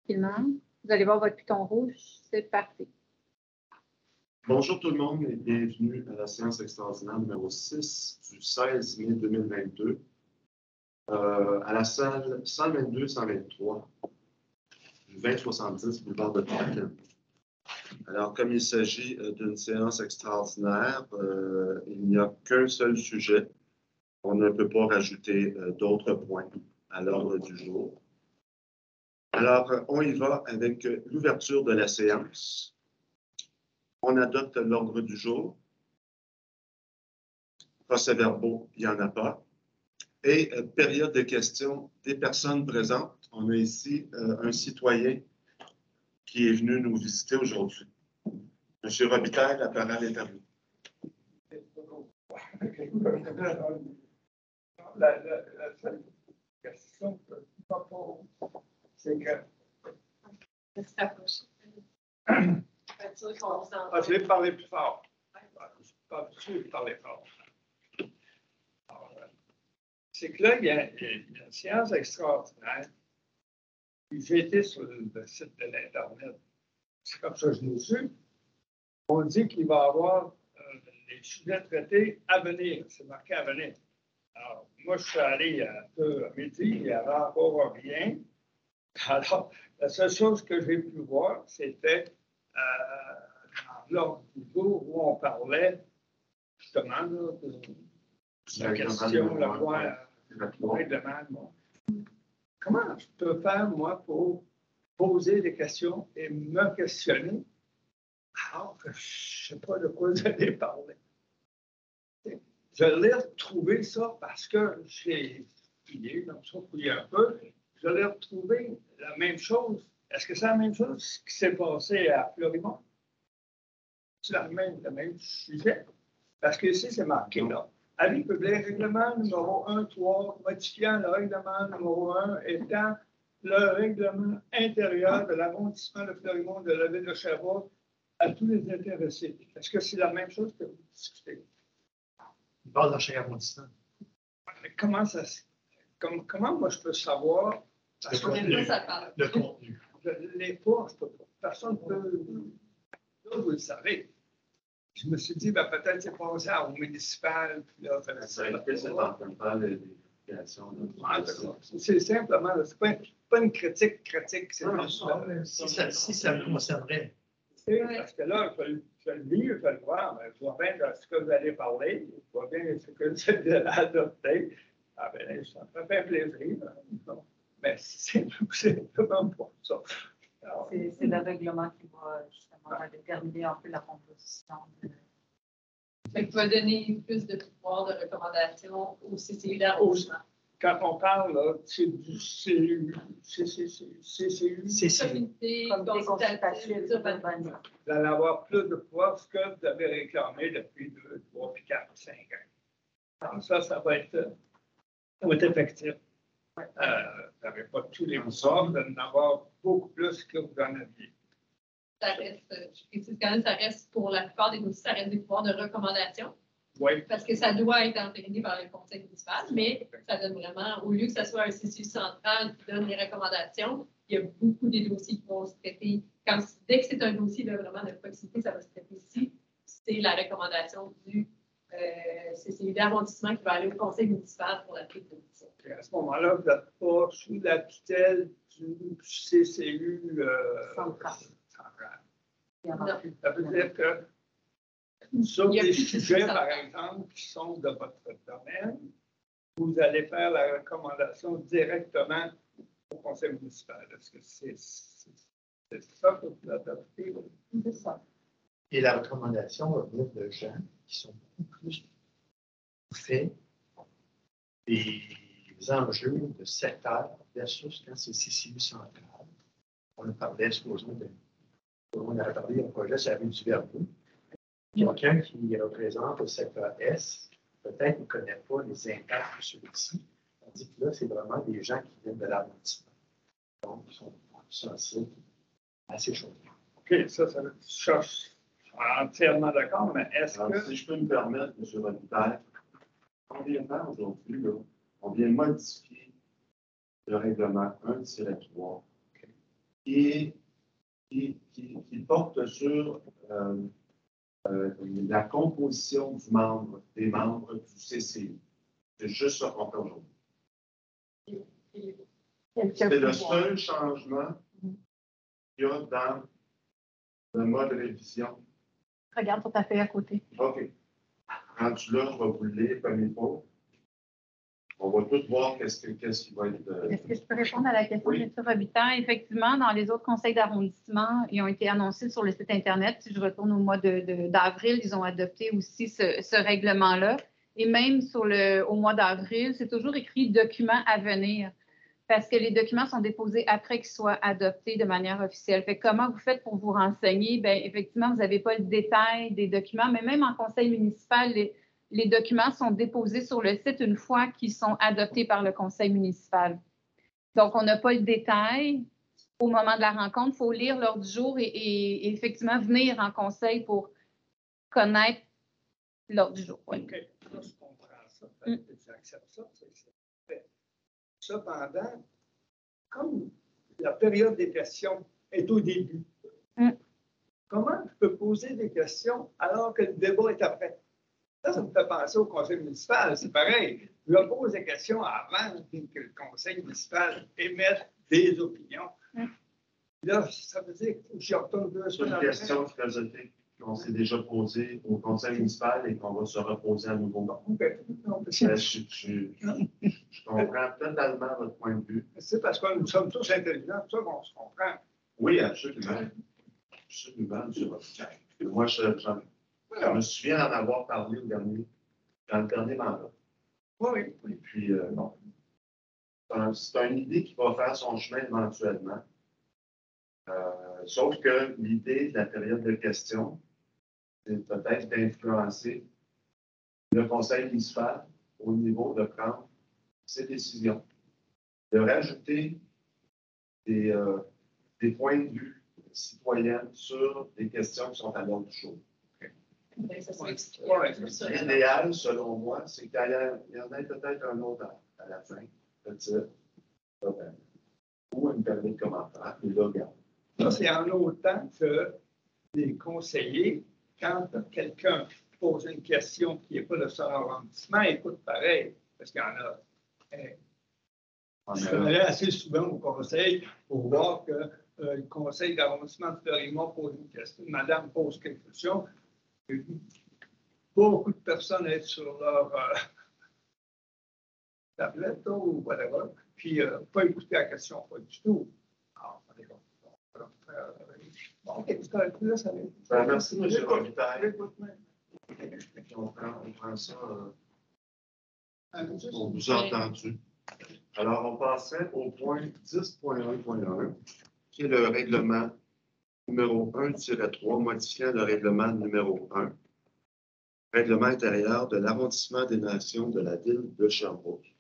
Tranquillement. Vous allez voir votre piton rouge, c'est parti. Bonjour tout le monde et bienvenue à la séance extraordinaire numéro 6 du 16 mai 2022 à la salle 122-123 du 2070 boulevard de Pâques. Alors, comme il s'agit d'une séance extraordinaire, il n'y a qu'un seul sujet. On ne peut pas rajouter d'autres points à l'ordre du jour. Alors, on y va avec l'ouverture de la séance. On adopte l'ordre du jour. Procès-verbaux, il n'y en a pas. Et période de questions des personnes présentes. On a ici un citoyen qui est venu nous visiter aujourd'hui. Monsieur Robitaille, la parole est à vous. La seule question que je me pose, c'est que. Je vais parler plus fort. Je ne suis pas habitué de parler fort. C'est que là, il y a une séance extraordinaire. J'ai été sur le site de l'Internet. C'est comme ça que je l'ai su. On dit qu'il va y avoir les sujets traités à venir. C'est marqué à venir. Alors, moi, je suis allé un peu à midi, il n'y avait encore rien. Alors, la seule chose que j'ai pu voir, c'était dans l'ordre du jour où on parlait justement là, de la question, le règlement. Comment je peux faire, moi, pour poser des questions et me questionner alors que je ne sais pas de quoi vous allez parler? Je l'ai retrouvé ça parce que j'ai fouillé, donc ça, fouillé un peu. Je l'ai retrouvé la même chose. Est-ce que c'est la même chose qui s'est passé à Florimont? C'est le même sujet? Parce que ici, c'est marqué là. Avis public, règlement numéro 1.3, modifiant le règlement numéro 1 étant le règlement intérieur de l'arrondissement de Florimont de la ville de Sherbrooke à tous les intéressés. Est-ce que c'est la même chose que vous discutez? Il parle dans chaque arrondissement. Mais comment moi je peux savoir? Le contenu. Je ne l'ai pas, je peux pas. Personne ne peut. Là, vous le savez. Je me suis dit, peut-être c'est passé au municipal. Puis là, c'est simplement, ce n'est pas une critique. C'est Si ça me concernerait. Parce que là, je le lis, je le vois, mais je vois bien de ce que vous allez parler, je vois bien ce que vous allez adopter. Ah bien, ça me fait plaisir. Mais c'est vraiment pas ça. C'est le règlement qui va justement déterminer un peu la composition. Qui va donner plus de pouvoir de recommandation au CCU d'arrondissement. Quand on parle, là, c'est du CCU. Comité consultatif urbain. Vous allez avoir plus de pouvoir que vous avez réclamé depuis 2, 3, puis 4, 5 ans. Alors ça va être effectif. Vous n'avez pas tous les pouvoirs, vous allez en avoir beaucoup plus que vous en aviez. Ça reste, je précise quand même, ça reste pour la plupart des dossiers, ça reste des pouvoirs de recommandation. Oui. Parce que ça doit être entériné par le conseil municipal, mais ça donne vraiment, au lieu que ce soit un CCU central qui donne les recommandations, il y a beaucoup de dossiers qui vont se traiter. Dès que c'est un dossier là, vraiment de proximité, ça va se traiter ici. C'est la recommandation du CCU d'arrondissement qui va aller au conseil municipal pour la prise de décision. À ce moment-là, vous n'êtes pas sous la tutelle du CCU central. Ça veut dire que sur des sujets, par exemple, qui sont de votre domaine, vous allez faire la recommandation directement au conseil municipal. Est-ce que c'est ça que vous adoptez? C'est ça. Et la recommandation va venir de gens qui sont beaucoup plus faits des enjeux de secteur versus quand c'est CCU central. On parlait supposément on avait parlé d'un projet sur la rue du Vernou. Quelqu'un qui représente le secteur S, peut-être ne connaît pas les impacts de celui-ci. On dit que là, c'est vraiment des gens qui viennent de l'arrondissement. Donc, ils sont sensibles à ces choses. OK, ça je suis entièrement d'accord, mais est-ce que... Si je peux me permettre, M. Robitaille, on vient de faire aujourd'hui, on vient modifier le règlement 1-3 qui porte sur la composition des membres du CCI. C'est juste ça qu'on fait aujourd'hui. C'est le seul changement qu'il y a dans le mode révision. Regarde sur ta feuille à côté. OK. Rendu là, je vais vous le lire comme il faut. On va tous voir qu'est-ce qui va être. Est-ce que je peux répondre à la question Oui. de M. Robitaille? Effectivement, dans les autres conseils d'arrondissement, ils ont été annoncés sur le site Internet. Si je retourne au mois d'avril, ils ont adopté aussi ce règlement-là. Et même au mois d'avril, c'est toujours écrit « documents à venir » parce que les documents sont déposés après qu'ils soient adoptés de manière officielle. Fait que comment vous faites pour vous renseigner? Bien, effectivement, vous n'avez pas le détail des documents, mais même en conseil municipal, les documents sont déposés sur le site une fois qu'ils sont adoptés par le conseil municipal. Donc, on n'a pas le détail au moment de la rencontre. Il faut lire l'ordre du jour et effectivement venir en conseil pour connaître l'ordre du jour. Oui. OK, là, je comprends ça. J'accepte ça. C'est cependant, comme la période des questions est au début, comment je peux poser des questions alors que le débat est après? Ça me fait penser au conseil municipal. C'est pareil. Je pose des questions avant que le conseil municipal émette des opinions. Là, ça veut dire que j'y retourne 2 C'est une semaines question qu'on s'est déjà posée au conseil municipal et qu'on va se reposer à nouveau. Je comprends totalement votre point de vue. C'est parce que nous sommes tous intelligents, c'est ça qu'on se comprend. Oui, absolument. Absolument, M. Robitaille. Moi, je me souviens d'en avoir parlé dans le dernier mandat. Oui. Et puis, bon. C'est une idée qui va faire son chemin éventuellement. Sauf que l'idée de la période de questions, c'est peut-être d'influencer le conseil municipal au niveau de prendre ses décisions, de rajouter des points de vue citoyens sur des questions qui sont à l'ordre du jour. L'idéal, selon moi, c'est qu'il y en ait peut-être un autre à la fin, peut-être, ou une période de commentaires, mais là, regarde. Ça, c'est en autant que les conseillers, quand quelqu'un pose une question qui n'est pas de son arrondissement, écoute pareil, parce qu'il y en a. Je serais assez souvent au conseil pour voir que le conseil d'arrondissement de Fleurimont pose une question, madame pose quelque question. Beaucoup de personnes être sur leur tablette ou whatever, puis pas écouter la question, pas du tout. Alors, Merci, M. Robitaille. On prend ça. On vous a entendu. Alors, on passait au point 10.1.1, qui est le règlement numéro 1-3, modifiant le règlement numéro 1, règlement intérieur de l'arrondissement des Nations de la ville de Sherbrooke.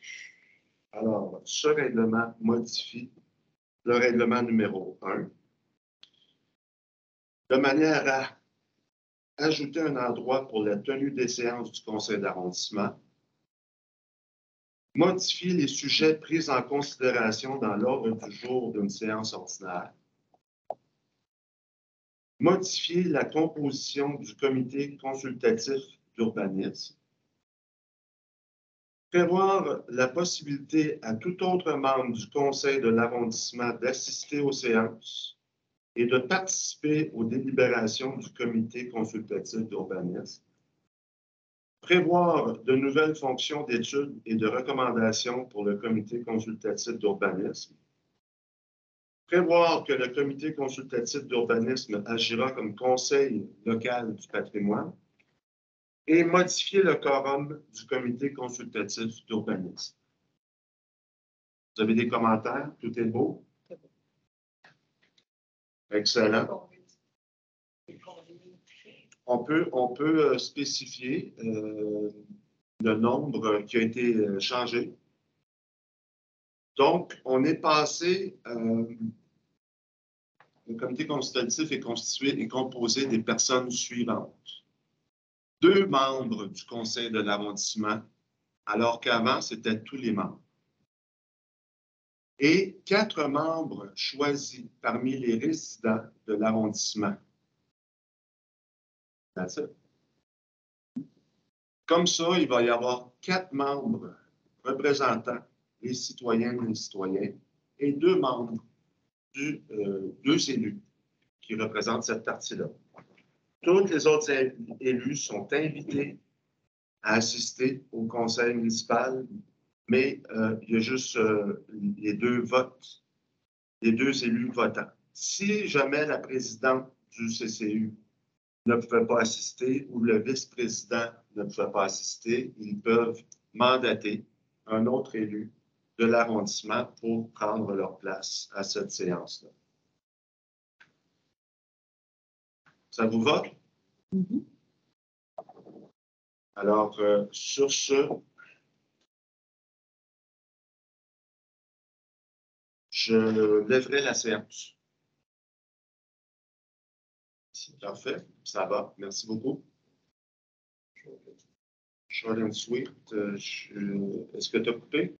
Alors, ce règlement modifie le règlement numéro 1 de manière à ajouter un endroit pour la tenue des séances du conseil d'arrondissement, modifier les sujets pris en considération dans l'ordre du jour d'une séance ordinaire, modifier la composition du comité consultatif d'urbanisme, prévoir la possibilité à tout autre membre du conseil de l'arrondissement d'assister aux séances et de participer aux délibérations du comité consultatif d'urbanisme, prévoir de nouvelles fonctions d'études et de recommandations pour le comité consultatif d'urbanisme, prévoir que le comité consultatif d'urbanisme agira comme conseil local du patrimoine et modifier le quorum du comité consultatif d'urbanisme. Vous avez des commentaires? Tout est beau? Excellent. On peut spécifier le nombre qui a été changé. Donc, on est passé, le comité consultatif est constitué et composé des personnes suivantes. 2 membres du conseil de l'arrondissement, alors qu'avant, c'était tous les membres. et 4 membres choisis parmi les résidents de l'arrondissement. That's it. Comme ça, il va y avoir 4 membres représentant les citoyennes et les citoyens et 2 membres, 2 élus qui représentent cette partie-là. Tous les autres élus sont invités à assister au conseil municipal, mais il y a juste les 2 votes, les 2 élus votants. Si jamais la présidente du CCU ne pouvait pas assister ou le vice-président ne pouvait pas assister, ils peuvent mandater un autre élu de l'arrondissement pour prendre leur place à cette séance-là. Ça vous va? Mm-hmm. Alors, sur ce, je lèverai la séance. Parfait, ça va. Merci beaucoup. Short and sweet. Est-ce que tu as coupé?